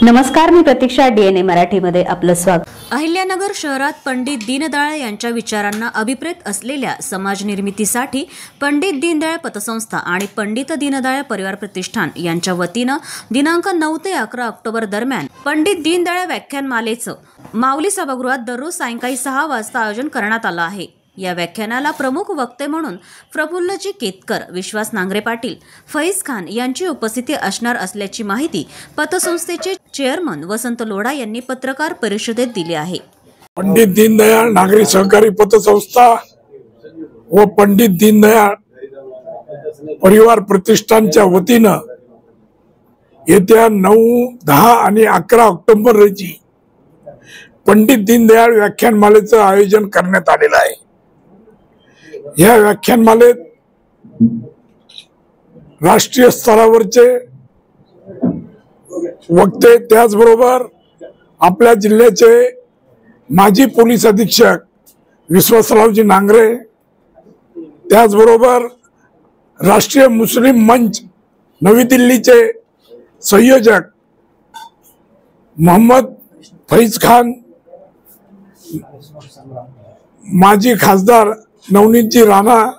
नमस्कार, मी प्रतीक्षा. DNA मराठीमध्ये आपलं स्वागत. अहिल्यानगर शहरात पंडित दीनदयाळ यांच्या विचारांना अभिप्रेत असलेल्या समाज निर्मितीसाठी पंडित दीनदयाळ पतसंस्था आणि पंडित दीनदयाळ परिवार प्रतिष्ठान यांच्या वतीनं दिनांक 9 ते 11 ऑक्टोबर दरम्यान पंडित दीनदयाळ व्याख्यानमालेचं माऊली सभागृहात दररोज सायंकाळी 6 वाजता आयोजन करण्यात आलं आहे. या व्याख्यानाला प्रमुख वक्ते म्हणून प्रफुल्लजी केतकर, विश्वास नांगरे पाटील, फैज खान यांची उपस्थिती असणार असल्याची माहिती पतसंस्थेचे चेअरमन वसंत लोढा यांनी पत्रकार परिषदेत दिली आहे. पंडित दीनदयाळ नागरी सहकारी पतसंस्था व पंडित दीनदयाळ परिवार प्रतिष्ठानच्या वतीनं येत्या 9, 10 आणि 11 ऑक्टोबर रोजी पंडित दीनदयाळ व्याख्यानमालेचं आयोजन करण्यात आलेलं आहे. या व्याख्यानमालेत राष्ट्रीय स्तरावरचे वक्ते, त्याचबरोबर आपल्या जिल्ह्याचे माजी पोलीस अधीक्षक विश्वासरावजी नांगरे, त्याचबरोबर राष्ट्रीय मुस्लिम मंच नवी दिल्लीचे संयोजक मोहम्मद फैज खान, माजी खासदार नवनीतजी राणा,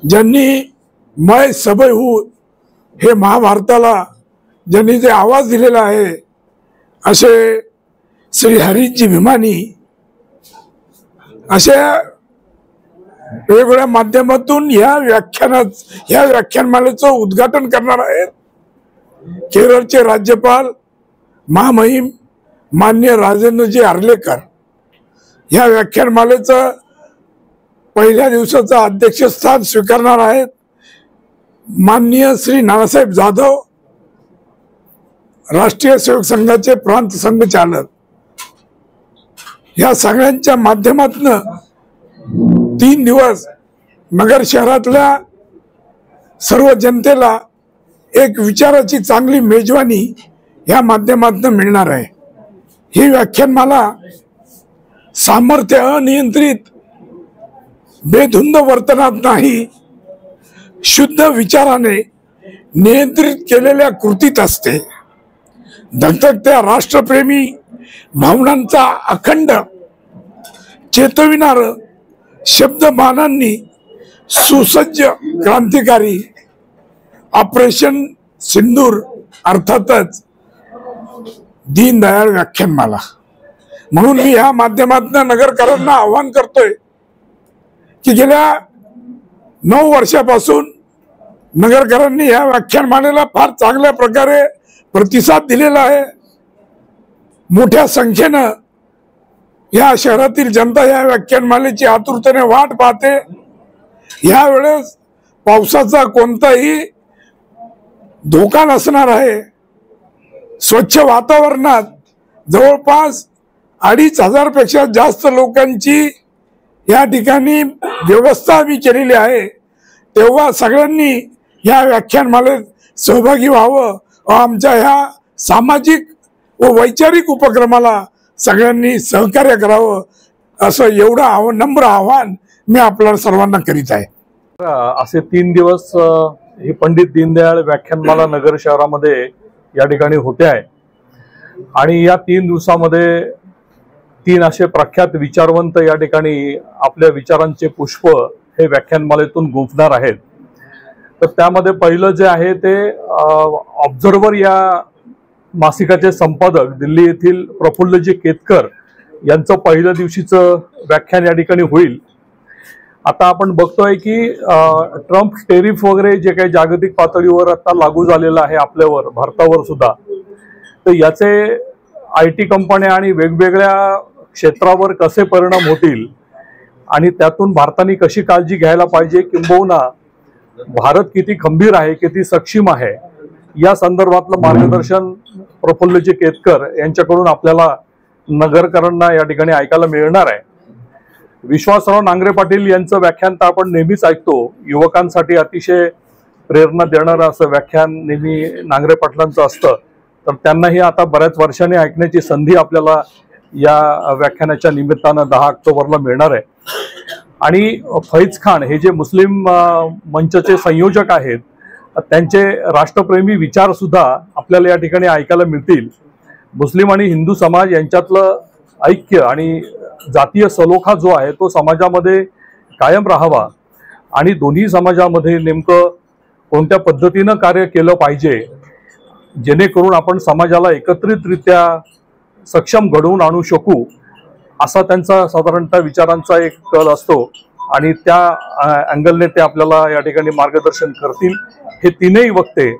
ज्यांनी मैं सबय हूँ हे महाभारताला ज्यांनी जे आवाज दिलेला आहे, असे श्री हरीजी भीमानी, अशा वेगवेगळ्या माध्यमातून या व्याख्यानमालेचं उद्घाटन करणार आहेत केरळचे राज्यपाल महामहिम माननीय राजेंद्रजी आर्लेकर. या व्याख्यानमालेचं पहिल्या दिवसाचं अध्यक्षस्थान स्वीकारणार आहेत माननीय श्री नानासाहेब जाधव, राष्ट्रीय सेवक संघाचे प्रांत संघचालक. या सगळ्यांच्या माध्यमातून 3 दिवस नगर शहरातल्या सर्व जनतेला एक विचाराची चांगली मेजवानी या माध्यमातून मिळणार आहे. ही व्याख्यानमाला सामर्थ्य अनियंत्रित बेधुंद वर्तनात नाही, शुद्ध विचाराने नियंत्रित केलेल्या कृतीत असते. धगधगत्या राष्ट्रप्रेमी भावनांचा अखंड चेतविणारं शब्दमानांनी सुसज्ज क्रांतिकारी ऑपरेशन सिंदूर, अर्थातच दीनदयाळ व्याख्यानमाला. म्हणून मी या माध्यमातून नगरकरांना आवाहन करतोय की गेल्या 9 वर्षापासून नगरकरांनी या व्याख्यानमालेला फार चांगल्या प्रकारे प्रतिसाद दिलेला आहे. मोठ्या संख्येनं या शहरातील जनता या व्याख्यानमालेची आतुरतेने वाट पाहते. यावेळेस पावसाचा कोणताही धोका नसणार आहे. स्वच्छ वातावरणात जवळपास 2,500 पेक्षा जास्त लोकांची या ठिकाणी व्यवस्था आम्ही केलेली आहे. तेव्हा सगळ्यांनी या व्याख्यानमालेत सहभागी व्हावं व आमच्या ह्या सामाजिक व वैचारिक उपक्रमाला सगळ्यांनी सहकार्य करावं, असं एवढं नम्र आव्हान मी आपल्या सर्वांना करीत आहे. असे 3 दिवस ही पंडित दीनदयाळ व्याख्यानमाला नगर शहरामध्ये या ठिकाणी होते आहे आणि या 3 दिवसामध्ये 3 असे प्रख्यात विचारवंत या ठिकाणी आपल्या विचारांचे पुष्प हे व्याख्यानमालेतून गुंफणार आहेत. तर त्यामध्ये पहिलं जे आहे ते ऑब्झर्वर या मासिकाचे संपादक दिल्ली येथील प्रफुल्लजी केतकर यांचं पहिल्या दिवशीचं व्याख्यान या ठिकाणी होईल. आता आपण बघतोय की ट्रम्प टेरिफ वगैरे जे काही जागतिक पातळीवर आता लागू झालेलं आहे आपल्यावर, भारतावर सुद्धा, तर याचे IT कंपन्या आणि वेगवेगळ्या क्षेत्रावर कसे परिणाम होतील आणि त्यातून भारताने कशी काळजी घ्यायला पाहिजे, किंबहुना भारत किती खंबीर आहे, किती सक्षम आहे, या संदर्भातलं मार्गदर्शन प्रफुल्लजी केतकर यांच्याकडून आपल्याला नगरकरांना या ठिकाणी ऐकायला मिळणार आहे. विश्वासराव नांगरे पाटील यांचं व्याख्यान तर आपण नेहमीच ऐकतो. युवकांसाठी अतिशय प्रेरणा देणारं असं व्याख्यान नेहमी नांगरे पाटलांचं असतं. तर त्यांनाही आता बऱ्याच वर्षांनी ऐकण्याची संधी आपल्याला या व्याख्यानाच्या निमित्तानं 10 ऑक्टोबरला मिळणार आहे. आणि फैज खान हे जे मुस्लिम मंचचे संयोजक आहेत, त्यांचे राष्ट्रप्रेमी विचार सुद्धा आपल्याला या ठिकाणी ऐकायला मिळतील. मुस्लिम आणि हिंदू समाज यांच्यातलं ऐक्य आणि जातीय सलोखा जो आहे तो समाजामध्ये कायम राहावा आणि दोन्ही समाजामध्ये नेमकं कोणत्या पद्धतीनं कार्य केलं पाहिजे जेणेकरून आपण समाजाला एकत्रितरित्या सक्षम घडवून आणू शकू, असा त्यांचा साधारणतः विचारांचा एक कल असतो आणि त्या अँगलने ते आपल्याला या ठिकाणी मार्गदर्शन करतील. हे तीनही वक्ते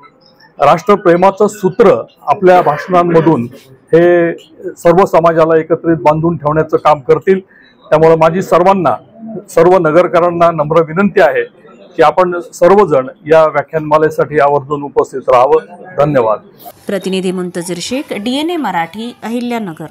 राष्ट्रप्रेमाचं सूत्र आपल्या भाषणांमधून हे सर्व समाजाला एकत्रित बांधून ठेवण्याचं काम करतील. त्यामुळे माझी सर्वांना, सर्व नगरकरांना नम्र विनंती आहे की आपण सर्वजण या व्याख्यानमालेसाठी आवर्जून उपस्थित राहावं. धन्यवाद. प्रतिनिधी मुंतजीर शेख, DNA मराठी, अहिल्यानगर.